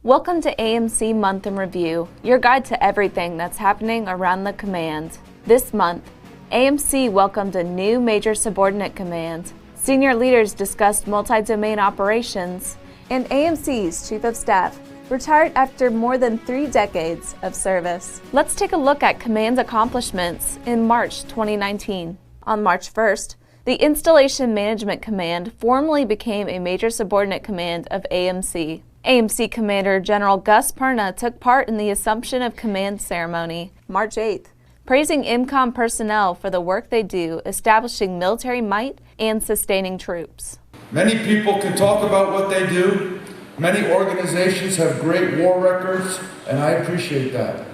Welcome to AMC Month in Review, your guide to everything that's happening around the command. This month, AMC welcomed a new major subordinate command, senior leaders discussed multi-domain operations, and AMC's Chief of Staff retired after more than 3 decades of service. Let's take a look at command's accomplishments in March 2019. On March 1st, the Installation Management Command formally became a major subordinate command of AMC. AMC Commander General Gus Perna took part in the Assumption of Command ceremony, March 8th, praising IMCOM personnel for the work they do establishing military might and sustaining troops. Many people can talk about what they do. Many organizations have great war records, and I appreciate that.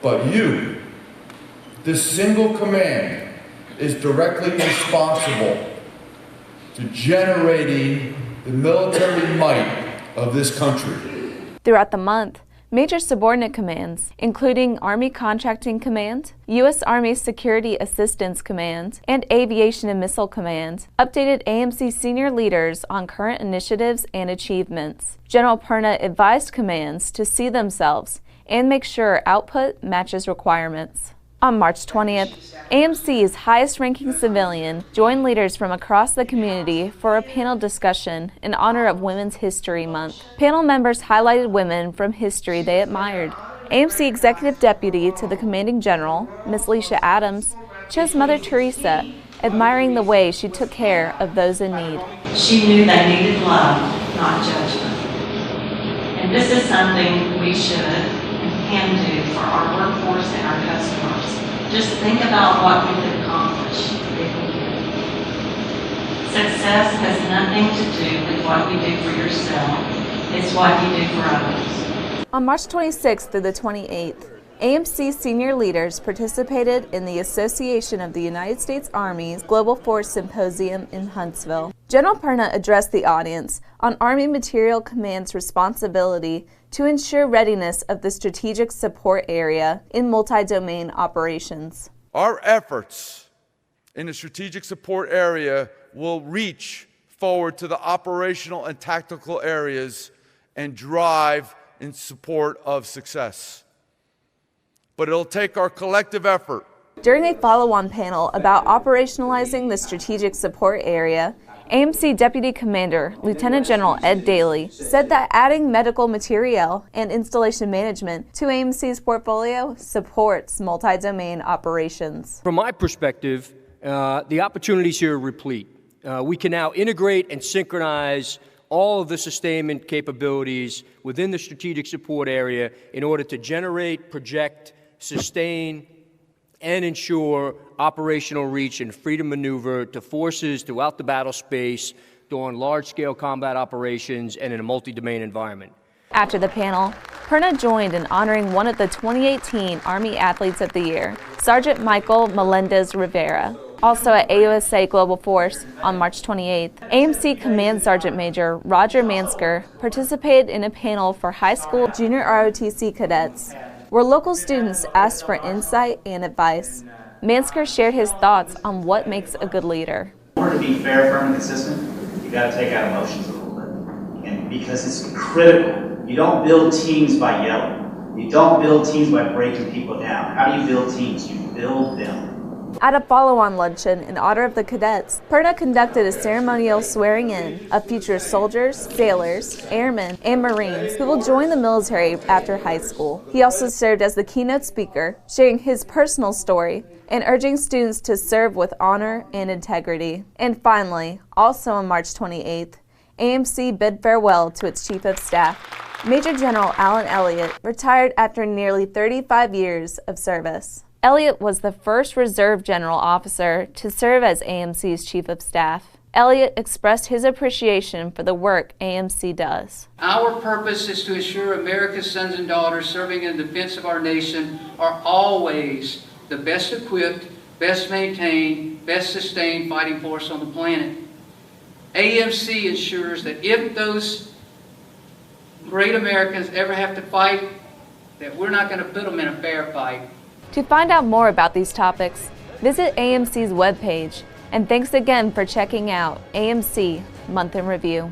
But you, this single command, is directly responsible to generating the military might of this country. Throughout the month, major subordinate commands, including Army Contracting Command, U.S. Army Security Assistance Command, and Aviation and Missile Command, updated AMC senior leaders on current initiatives and achievements. General Perna advised commands to see themselves and make sure output matches requirements. On March 20th, AMC's highest-ranking civilian joined leaders from across the community for a panel discussion in honor of Women's History Month. Panel members highlighted women from history they admired. AMC Executive Deputy to the Commanding General, Ms. Leisha Adams, chose Mother Teresa, admiring the way she took care of those in need. She knew they needed love, not judgment. And this is something we should and can do for our workforce and our customers. Just think about what we could accomplish if we did. Success has nothing to do with what you do for yourself. It's what you do for others. On March 26th through the 28th, AMC senior leaders participated in the Association of the United States Army's Global Force Symposium in Huntsville. General Perna addressed the audience on Army Materiel Command's responsibility to ensure readiness of the strategic support area in multi-domain operations. Our efforts in the strategic support area will reach forward to the operational and tactical areas and drive in support of success. But it'll take our collective effort. During a follow-on panel about operationalizing the strategic support area, AMC Deputy Commander Lieutenant General Ed Daly said that adding medical materiel and installation management to AMC's portfolio supports multi-domain operations. From my perspective, the opportunities here are replete. We can now integrate and synchronize all of the sustainment capabilities within the strategic support area in order to generate, project, sustain, and ensure operational reach and freedom maneuver to forces throughout the battle space during large-scale combat operations and in a multi-domain environment. After the panel, Perna joined in honoring one of the 2018 Army Athletes of the Year, Sergeant Michael Melendez Rivera. Also at AUSA Global Force on March 28th, AMC Command Sergeant Major Roger Mansker participated in a panel for high school junior ROTC cadets, where local students asked for insight and advice. Mansker shared his thoughts on what makes a good leader. In order to be fair, firm, and consistent, you got to take out emotions a little bit. And because it's critical, you don't build teams by yelling. You don't build teams by breaking people down. How do you build teams? You build them. At a follow-on luncheon in honor of the cadets, Perna conducted a ceremonial swearing-in of future soldiers, sailors, airmen, and Marines who will join the military after high school. He also served as the keynote speaker, sharing his personal story and urging students to serve with honor and integrity. And finally, also on March 28th, AMC bid farewell to its Chief of Staff. Major General Alan Elliott retired after nearly 35 years of service. Elliott was the first Reserve General Officer to serve as AMC's Chief of Staff. Elliott expressed his appreciation for the work AMC does. Our purpose is to ensure America's sons and daughters serving in defense of our nation are always the best equipped, best maintained, best sustained fighting force on the planet. AMC ensures that if those great Americans ever have to fight, that we're not going to put them in a fair fight. To find out more about these topics, visit AMC's webpage, and thanks again for checking out AMC Month in Review.